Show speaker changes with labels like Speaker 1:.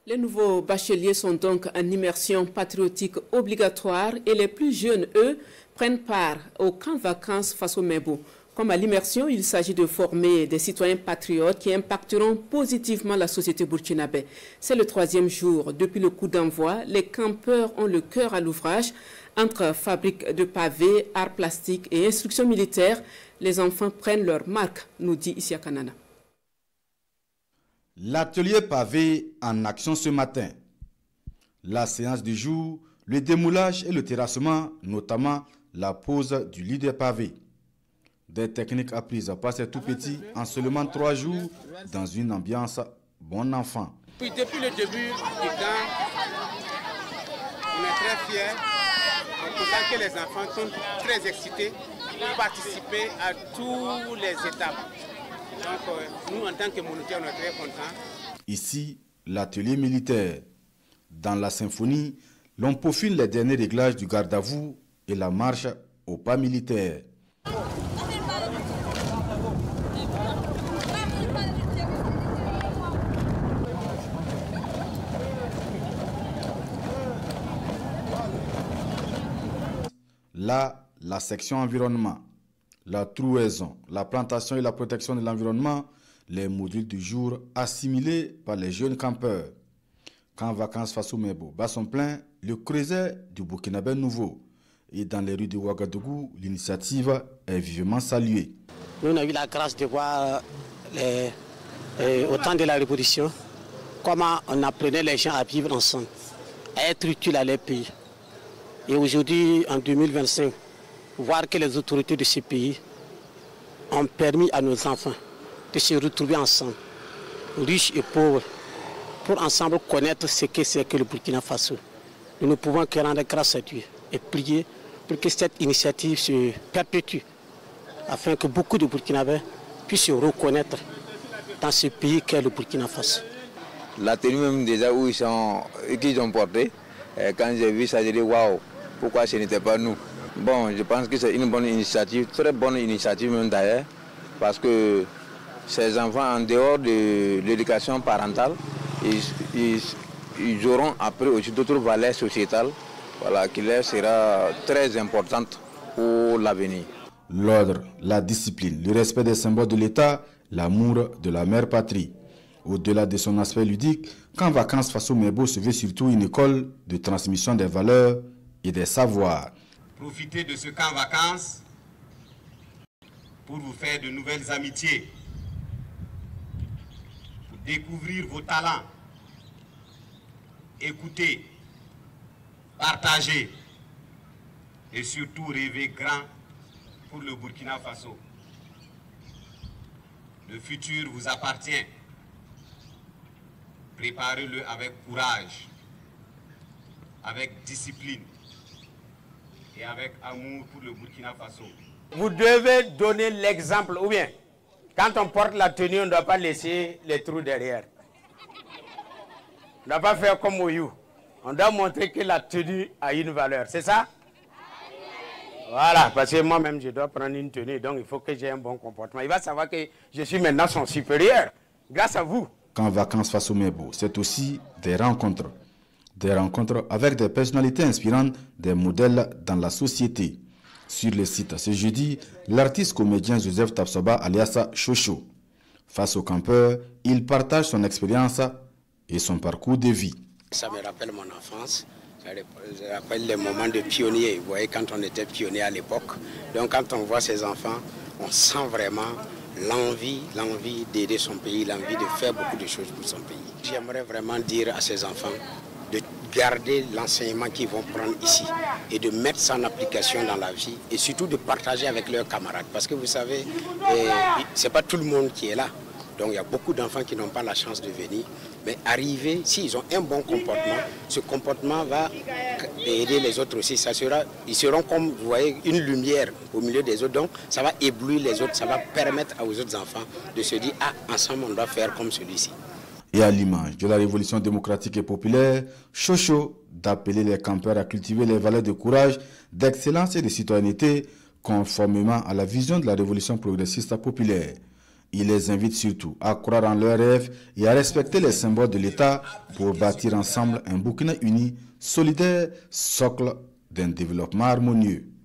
Speaker 1: Les nouveaux bacheliers sont donc en immersion patriotique obligatoire et les plus jeunes, eux, prennent part au camp vacances face au Mebo. Comme à l'immersion, il s'agit de former des citoyens patriotes qui impacteront positivement la société burkinabé. C'est le 3e jour. Depuis le coup d'envoi, les campeurs ont le cœur à l'ouvrage. Entre fabrique de pavés, arts plastiques et instruction militaire, les enfants prennent leur marque, nous dit Isia Kanana.
Speaker 2: L'atelier pavé en action ce matin. La séance du jour, le démoulage et le terrassement, notamment la pose du lit de pavé. Des techniques apprises par ces tout-petits en seulement 3 jours dans une ambiance bon enfant.
Speaker 3: Depuis le début du camp, on est très fiers. On constate que les enfants sont très excités pour participer à toutes les étapes. Donc nous, en tant que moniteurs, on est très contents.
Speaker 2: Ici, l'atelier militaire. Dans la symphonie, l'on peaufine les derniers réglages du garde-à-vous et la marche au pas militaire. Là, la section environnement, la trouaison, la plantation et la protection de l'environnement, les modules du jour assimilés par les jeunes campeurs. Quand vacances face au Mebo bat son plein, le creuset du Burkinabé nouveau. Et dans les rues de Ouagadougou, l'initiative est vivement saluée.
Speaker 4: Nous avons eu la grâce de voir au temps de la Révolution comment on apprenait les gens à vivre ensemble, à être utiles à leur pays. Et aujourd'hui, en 2025, voir que les autorités de ce pays ont permis à nos enfants de se retrouver ensemble, riches et pauvres, pour ensemble connaître ce que c'est que le Burkina Faso. Nous ne pouvons que rendre grâce à Dieu et prier pour que cette initiative se perpétue, afin que beaucoup de Burkinabés puissent se reconnaître dans ce pays qu'est le Burkina Faso.
Speaker 5: La tenue même déjà où ils ont porté, quand j'ai vu ça, j'ai dit waouh, pourquoi ce n'était pas nous? Bon, je pense que c'est une bonne initiative, très bonne initiative même d'ailleurs, parce que ces enfants, en dehors de l'éducation parentale, ils auront après aussi d'autres valeurs sociétales, voilà, qui leur sera très importante pour l'avenir.
Speaker 2: L'ordre, la discipline, le respect des symboles de l'État, l'amour de la mère patrie. Au-delà de son aspect ludique, Camp Vacances face au Mebo se veut surtout une école de transmission des valeurs et des savoirs.
Speaker 3: Profitez de ce camp vacances pour vous faire de nouvelles amitiés, pour découvrir vos talents, écouter, partager et surtout rêver grand pour le Burkina Faso. Le futur vous appartient. Préparez-le avec courage, avec discipline et avec amour pour le Burkina Faso.
Speaker 6: Vous devez donner l'exemple, ou bien, quand on porte la tenue, on ne doit pas laisser les trous derrière. On ne doit pas faire comme Oyou. On doit montrer que la tenue a une valeur, c'est ça? Voilà, parce que moi-même, je dois prendre une tenue, donc il faut que j'ai un bon comportement. Il va savoir que je suis maintenant son supérieur, grâce à vous.
Speaker 2: Quand Vacances face au Mebo, c'est aussi des rencontres. Des rencontres avec des personnalités inspirantes, des modèles dans la société. Sur le site ce jeudi, l'artiste comédien Joseph Tapsoba alias Chocho. Face aux campeurs, il partage son expérience et son parcours de vie.
Speaker 4: Ça me rappelle mon enfance, ça me rappelle les moments de pionnier. Vous voyez, quand on était pionnier à l'époque. Donc quand on voit ces enfants, on sent vraiment l'envie d'aider son pays, l'envie de faire beaucoup de choses pour son pays. J'aimerais vraiment dire à ces enfants de garder l'enseignement qu'ils vont prendre ici et de mettre ça en application dans la vie et surtout de partager avec leurs camarades. Parce que vous savez, ce n'est pas tout le monde qui est là. Donc il y a beaucoup d'enfants qui n'ont pas la chance de venir. Mais arriver, s'ils ont un bon comportement, ce comportement va aider les autres aussi. Ils seront comme, vous voyez, une lumière au milieu des autres. Donc ça va éblouir les autres, ça va permettre aux autres enfants de se dire, ah, ensemble on doit faire comme celui-ci.
Speaker 2: Et à l'image de la révolution démocratique et populaire, Chocho d'appeler les campeurs à cultiver les valeurs de courage, d'excellence et de citoyenneté, conformément à la vision de la révolution progressiste populaire. Il les invite surtout à croire en leurs rêves et à respecter les symboles de l'État pour bâtir ensemble un Burkina uni, solidaire, socle d'un développement harmonieux.